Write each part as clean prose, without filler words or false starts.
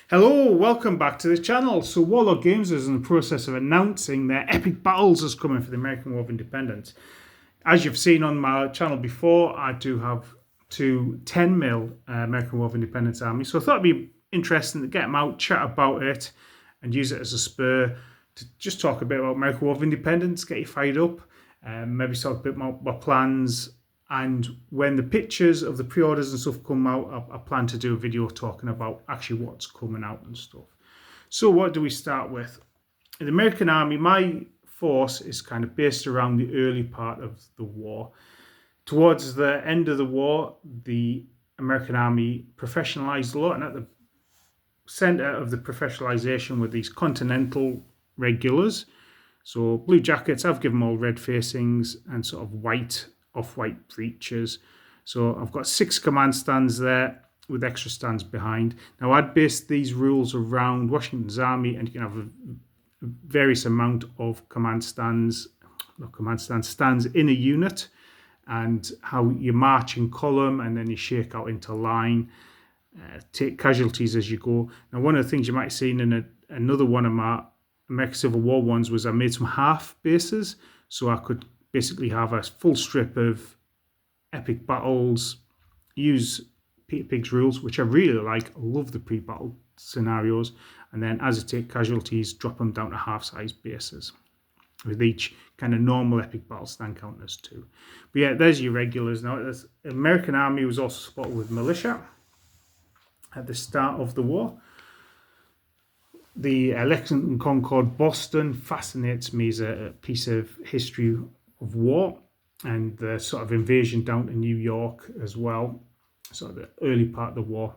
Hello, welcome back to the channel. So Warlord Games is in the process of announcing their epic battles is coming for the American War of Independence. As you've seen on my channel before, I do have two 10mm American War of Independence armies. So I thought it'd be interesting to get them out, chat about it, and use it as a spur to just talk a bit about American War of Independence, get you fired up, maybe talk a bit more about plans. And when the pictures of the pre-orders and stuff come out, I plan to do a video talking about actually what's coming out and stuff. So what do we start with? The American Army, my force is kind of based around the early part of the war. Towards the end of the war, the American Army professionalized a lot, and at the center of the professionalization were these continental regulars. So blue jackets, I've given them all red facings and sort of off-white breeches. So I've got 6 command stands there with extra stands behind. Now I'd based these rules around Washington's army, and you can have a various amount of stands in a unit, and how you march in column and then you shake out into line, take casualties as you go. Now one of the things you might have seen in another one of my American Civil War ones was I made some half bases, so I could basically have a full strip of epic battles, use Peter Pig's rules, which I really like. I love the pre-battle scenarios, and then as I take casualties, drop them down to half-size bases with each kind of normal epic battle stand counters too. But yeah, there's your regulars. Now, the American Army was also spotted with militia at the start of the war. The Lexington Concord Boston fascinates me as a piece of history of war, and the sort of invasion down to New York as well, sort of the early part of the war.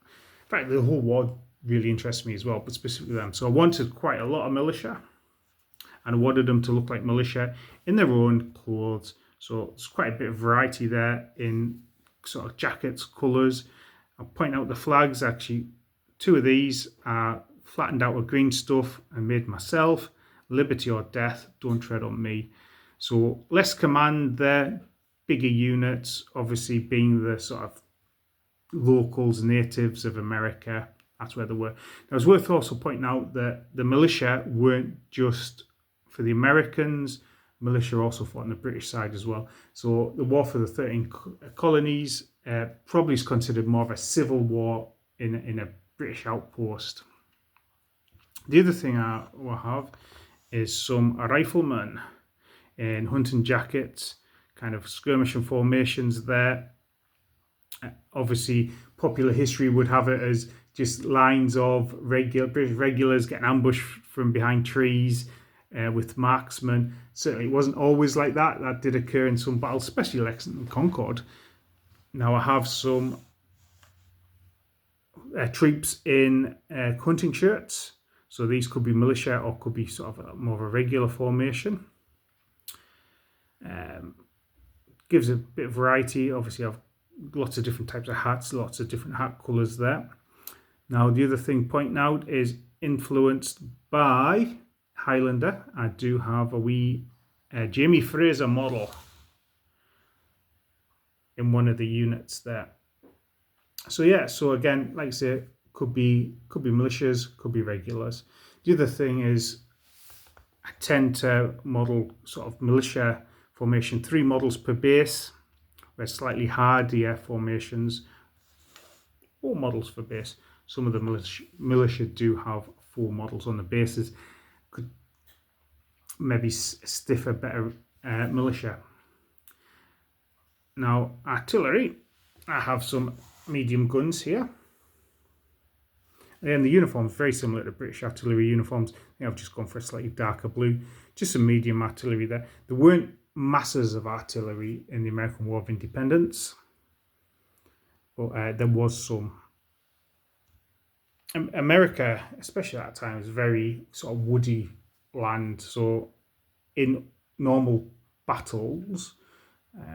In fact, the whole war really interests me as well, but specifically them. So I wanted quite a lot of militia, and I wanted them to look like militia in their own clothes. So there's quite a bit of variety there in sort of jackets, colours. I'll point out the flags. Actually, 2 of these are flattened out with green stuff and made myself. Liberty or death, don't tread on me. So less command there, bigger units, obviously being the sort of locals, natives of America. That's where they were. Now it's worth also pointing out that the militia weren't just for the Americans. Militia also fought on the British side as well. So the war for the 13 colonies probably is considered more of a civil war in a British outpost. The other thing I will have is some riflemen in hunting jackets, kind of skirmishing formations there. Obviously, popular history would have it as just lines of British regulars getting ambushed from behind trees with marksmen. Certainly, it wasn't always like that. That did occur in some battles, especially Lexington Concord. Now, I have some troops in hunting shirts. So these could be militia or could be sort of more of a regular formation. Gives a bit of variety. Obviously, I've lots of different types of hats, lots of different hat colours there. Now, the other thing pointing out is influenced by Highlander. I do have a wee Jamie Fraser model in one of the units there. So yeah, so again, like I say, could be militias, could be regulars. The other thing is I tend to model sort of militia formation 3 models per base, where slightly hardier formations 4 models for base. Some of the militia do have 4 models on the bases. Could maybe stiffer, better militia. Now, artillery, I have some medium guns here. And the uniforms very similar to British artillery uniforms. I think I've just gone for a slightly darker blue. Just some medium artillery there. There weren't masses of artillery in the American War of Independence, but there was some. America, especially at that time, was very sort of woody land. So in normal battles,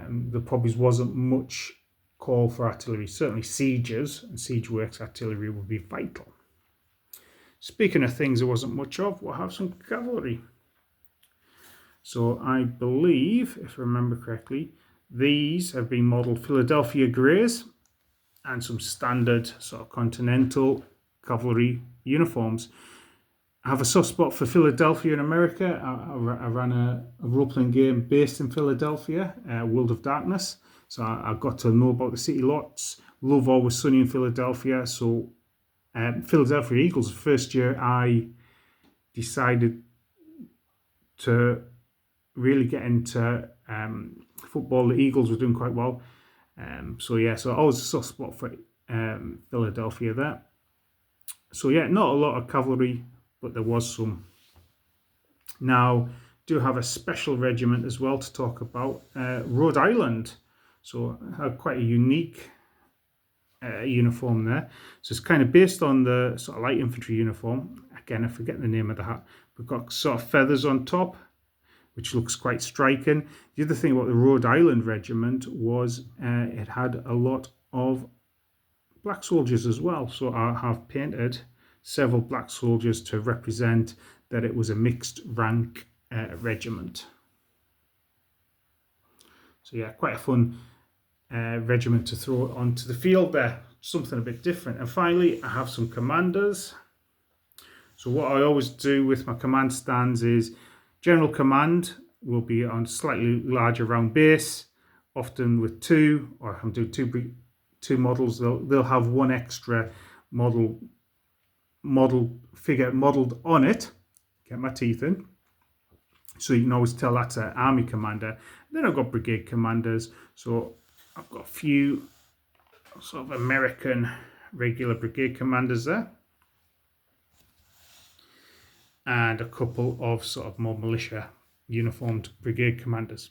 there probably wasn't much call for artillery. Certainly sieges and siege works artillery would be vital. Speaking of things there wasn't much of, we'll have some cavalry. So I believe, if I remember correctly, these have been modelled Philadelphia Greys and some standard sort of continental cavalry uniforms. I have a soft spot for Philadelphia in America. I ran a role-playing game based in Philadelphia, World of Darkness. So I got to know about the city lots. Love Always Sunny in Philadelphia. So Philadelphia Eagles, the first year I decided to really get into football. The Eagles were doing quite well. So always a soft spot for Philadelphia there. So yeah, not a lot of cavalry, but there was some. Now, do have a special regiment as well to talk about, Rhode Island. So had quite a unique uniform there. So it's kind of based on the sort of light infantry uniform. Again, I forget the name of the hat. We've got sort of feathers on top, which looks quite striking. The other thing about the Rhode Island regiment was it had a lot of black soldiers as well. So I have painted several black soldiers to represent that it was a mixed rank regiment. So yeah, quite a fun regiment to throw onto the field there. Something a bit different. And finally, I have some commanders. So what I always do with my command stands is general command will be on slightly larger round base, often with two, or I'm doing two models. They'll have one extra model figure modelled on it. Get my teeth in. So you can always tell that's an army commander. Then I've got brigade commanders. So I've got a few sort of American regular brigade commanders there. And a couple of sort of more militia uniformed brigade commanders.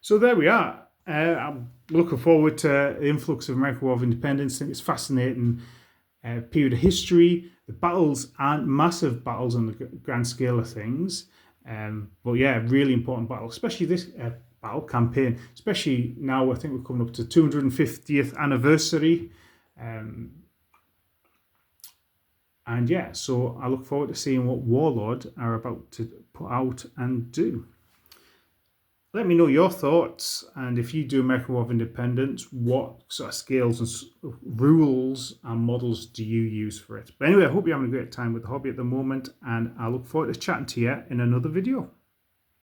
So there we are. I'm looking forward to the influx of American War of Independence. I think it's fascinating period of history. The battles aren't massive battles on the grand scale of things, but yeah, really important battle, especially this battle campaign, especially now. I think we're coming up to 250th anniversary, and yeah, so I look forward to seeing what Warlord are about to put out and do. Let me know your thoughts, and if you do American War of Independence, what sort of scales and rules and models do you use for it? But anyway, I hope you're having a great time with the hobby at the moment, and I look forward to chatting to you in another video.